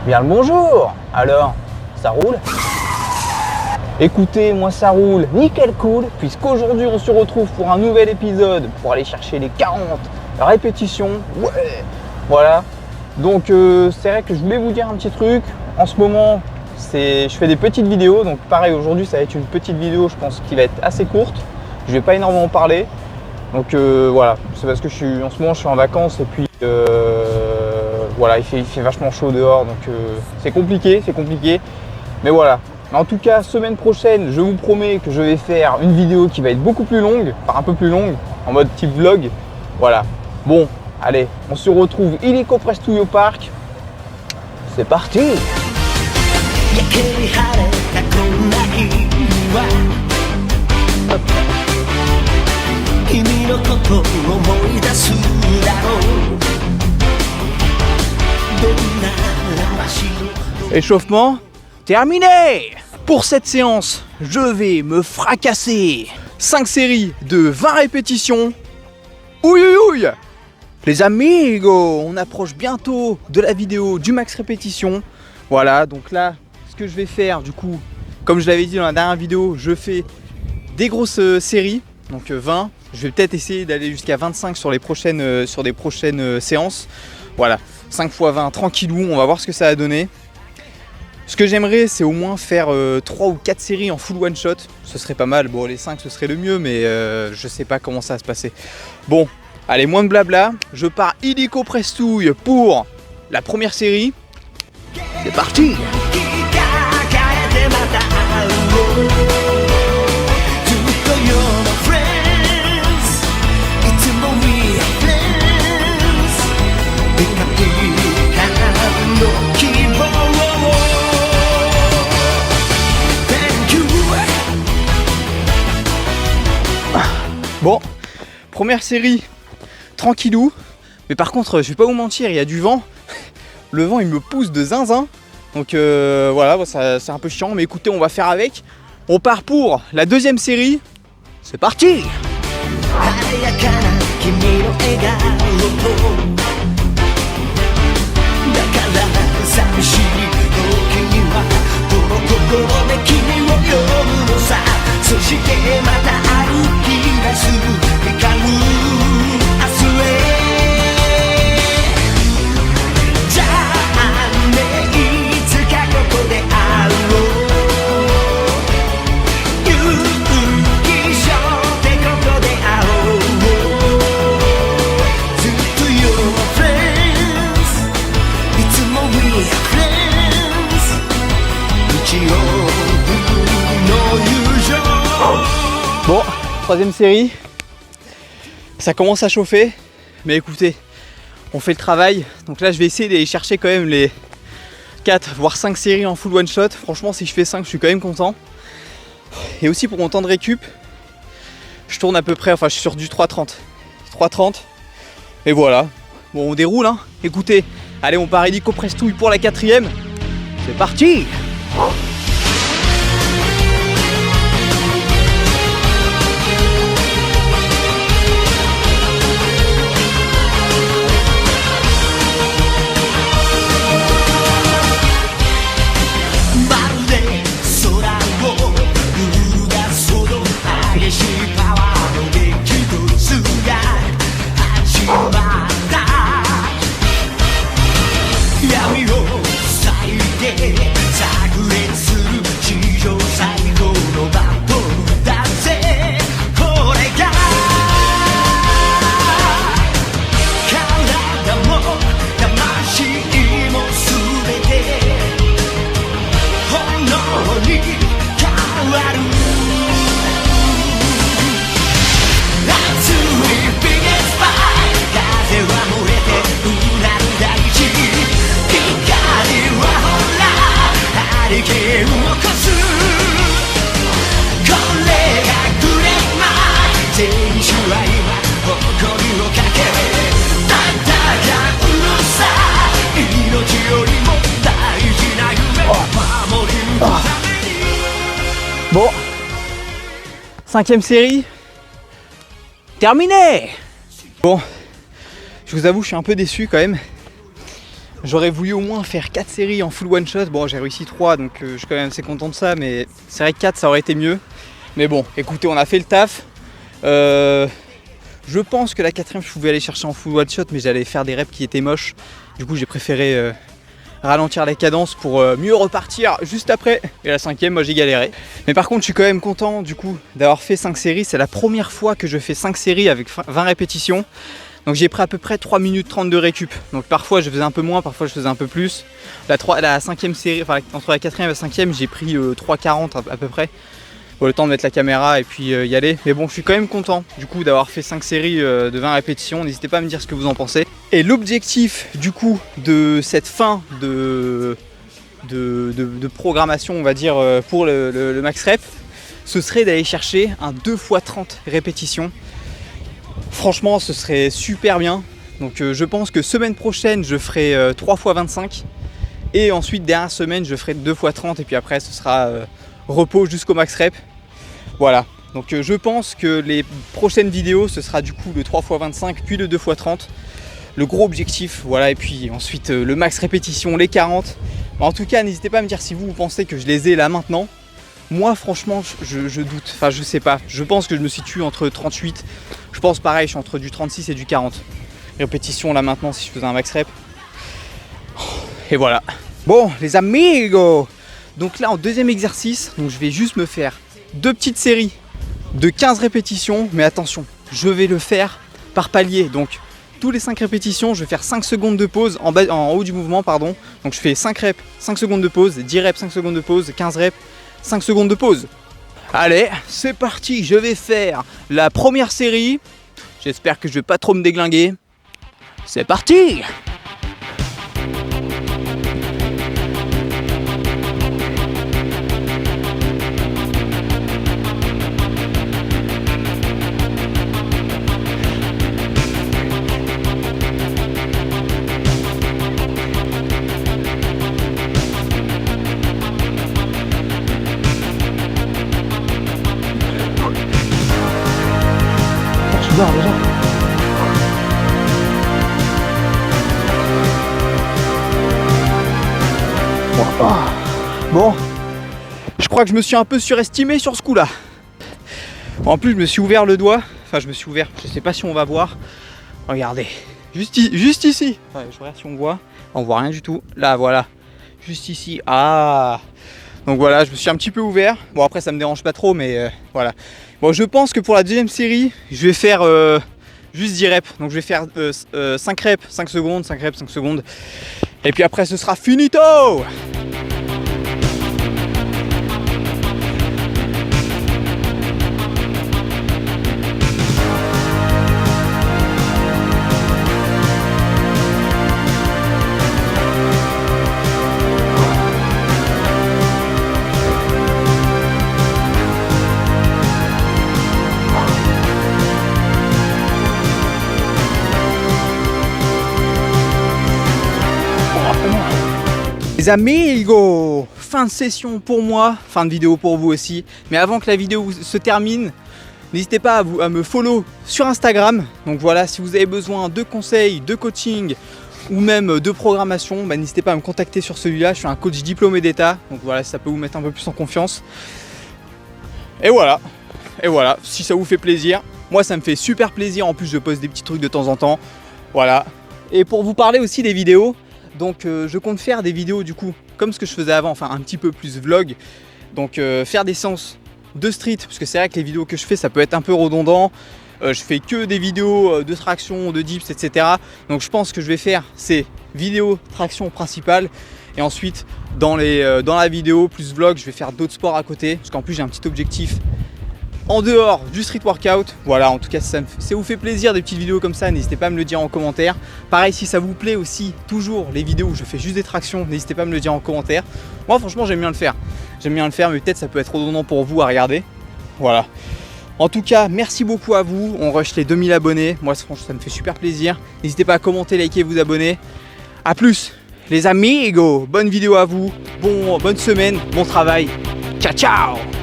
Bien le bonjour. Alors, ça roule? Écoutez, moi ça roule nickel cool, puisqu'aujourd'hui on se retrouve pour un nouvel épisode pour aller chercher les 40 répétitions. Ouais. Voilà. Donc c'est vrai que je voulais vous dire un petit truc. En ce moment, je fais des petites vidéos, donc pareil aujourd'hui ça va être une petite vidéo, je pense qui va être assez courte. Je vais pas énormément parler. Donc voilà, c'est parce que en ce moment je suis en vacances et puis voilà, il fait vachement chaud dehors, donc c'est compliqué. Mais voilà. En tout cas, semaine prochaine, je vous promets que je vais faire une vidéo qui va être beaucoup plus longue, enfin un peu plus longue, en mode type vlog. Voilà. Bon, allez, on se retrouve illico presto au parc. C'est parti! Échauffement terminé. Pour cette séance, je vais me fracasser 5 séries de 20 répétitions. Ouïe ouïe ouïe. Les amigos, on approche bientôt de la vidéo du max répétition. Voilà, donc là, ce que je vais faire du coup, comme je l'avais dit dans la dernière vidéo, je fais des grosses séries, donc 20. Je vais peut-être essayer d'aller jusqu'à 25 sur des prochaines séances. Voilà, 5 x 20, tranquillou, on va voir ce que ça va donner. Ce que j'aimerais, c'est au moins faire 3 ou 4 séries en full one shot. Ce serait pas mal. Bon, les 5, ce serait le mieux, mais je sais pas comment ça va se passer. Bon, allez, moins de blabla. Je pars illico prestouille pour la première série. C'est parti! Bon, première série, tranquillou. Mais par contre, je vais pas vous mentir, il y a du vent. Le vent, il me pousse de zinzin. Donc voilà, c'est un peu chiant. Mais écoutez, on va faire avec. On part pour la deuxième série. C'est parti! Bon, troisième série, ça commence à chauffer, mais écoutez, on fait le travail. Donc là, je vais essayer d'aller chercher quand même les 4 voire 5 séries en full one shot. Franchement, si je fais 5, je suis quand même content. Et aussi pour mon temps de récup, je tourne à peu près, enfin je suis sur du 3,30. 3,30. Et voilà, bon on déroule hein. Écoutez, allez on part illico prestouille pour la 4e. C'est parti! Bon, 5e série, terminé. Bon, je vous avoue, je suis un peu déçu quand même. J'aurais voulu au moins faire 4 séries en full one shot. Bon, j'ai réussi 3, donc je suis quand même assez content de ça, mais c'est vrai que 4 ça aurait été mieux. Mais bon, écoutez, on a fait le taf. Je pense que la 4ème je pouvais aller chercher en full one shot, mais j'allais faire des reps qui étaient moches. Du coup j'ai préféré ralentir la cadence pour mieux repartir juste après. Et la 5ème, moi j'ai galéré. Mais par contre je suis quand même content du coup d'avoir fait 5 séries. C'est la première fois que je fais 5 séries avec 20 répétitions. Donc j'ai pris à peu près 3 minutes 30 de récup. Donc parfois je faisais un peu moins, parfois je faisais un peu plus. La 5ème série, enfin entre la 4ème et la 5ème, j'ai pris 3,40 à peu près. Bon, le temps de mettre la caméra et puis y aller. Mais bon, je suis quand même content du coup d'avoir fait 5 séries de 20 répétitions. N'hésitez pas à me dire ce que vous en pensez. Et l'objectif du coup de cette fin de programmation, on va dire, pour le max rep, ce serait d'aller chercher un 2x30 répétitions. Franchement, ce serait super bien. Donc je pense que semaine prochaine, je ferai 3x25. Et ensuite, dernière semaine, je ferai 2x30. Et puis après, ce sera repos jusqu'au max rep. Voilà. Donc je pense que les prochaines vidéos, ce sera du coup le 3x25, puis le 2x30. Le gros objectif, voilà. Et puis ensuite, le max répétition, les 40. En tout cas, n'hésitez pas à me dire si vous pensez que je les ai là maintenant. Moi, franchement, je doute. Enfin, je sais pas. Je pense que je me situe entre 38. Je pense pareil, je suis entre du 36 et du 40 répétitions là maintenant si je faisais un max rep. Et voilà. Bon, les amigos, donc là en deuxième exercice, donc je vais juste me faire 2 petites séries de 15 répétitions. Mais attention, je vais le faire par palier. Donc tous les 5 répétitions, je vais faire 5 secondes de pause en haut du mouvement, pardon. Donc je fais 5 reps, 5 secondes de pause, 10 reps, 5 secondes de pause, 15 reps, 5 secondes de pause. Allez, c'est parti, je vais faire la première série. J'espère que je vais pas trop me déglinguer. C'est parti! Déjà. Bon, je crois que je me suis un peu surestimé sur ce coup là. En plus je me suis ouvert le doigt. Enfin je me suis ouvert, je sais pas si on va voir. Regardez, juste ici. Ouais, je regarde si on voit. On voit rien du tout. Là voilà, juste ici. Ah. Donc voilà, je me suis un petit peu ouvert. Bon après ça me dérange pas trop, mais voilà. Bon, je pense que pour la deuxième série, je vais faire juste 10 reps. Donc je vais faire 5 reps, 5 secondes, 5 reps, 5 secondes. Et puis après ce sera finito! Les amigos, fin de session pour moi, fin de vidéo pour vous aussi. Mais avant que la vidéo se termine, n'hésitez pas à me follow sur Instagram. Donc voilà, si vous avez besoin de conseils, de coaching ou même de programmation, n'hésitez pas à me contacter sur celui-là. Je suis un coach diplômé d'État, donc voilà, ça peut vous mettre un peu plus en confiance. Et voilà, si ça vous fait plaisir, moi ça me fait super plaisir. En plus je poste des petits trucs de temps en temps, voilà. Et pour vous parler aussi des vidéos, donc je compte faire des vidéos du coup comme ce que je faisais avant, enfin un petit peu plus vlog. Donc faire des séances de street, parce que c'est vrai que les vidéos que je fais ça peut être un peu redondant. Je fais que des vidéos de traction, de dips, etc. Donc je pense que je vais faire ces vidéos traction principales. Et ensuite dans la vidéo plus vlog, je vais faire d'autres sports à côté. Parce qu'en plus j'ai un petit objectif en dehors du street workout. Voilà, en tout cas si ça vous fait plaisir des petites vidéos comme ça, n'hésitez pas à me le dire en commentaire. Pareil, si ça vous plaît aussi toujours les vidéos où je fais juste des tractions, n'hésitez pas à me le dire en commentaire. Moi franchement j'aime bien le faire, mais peut-être ça peut être redondant pour vous à regarder. Voilà, en tout cas merci beaucoup à vous. On rush les 2000 abonnés, moi franchement ça me fait super plaisir. N'hésitez pas à commenter, liker, vous abonner. A plus les amigos, bonne vidéo à vous, bonne semaine, bon travail, ciao ciao.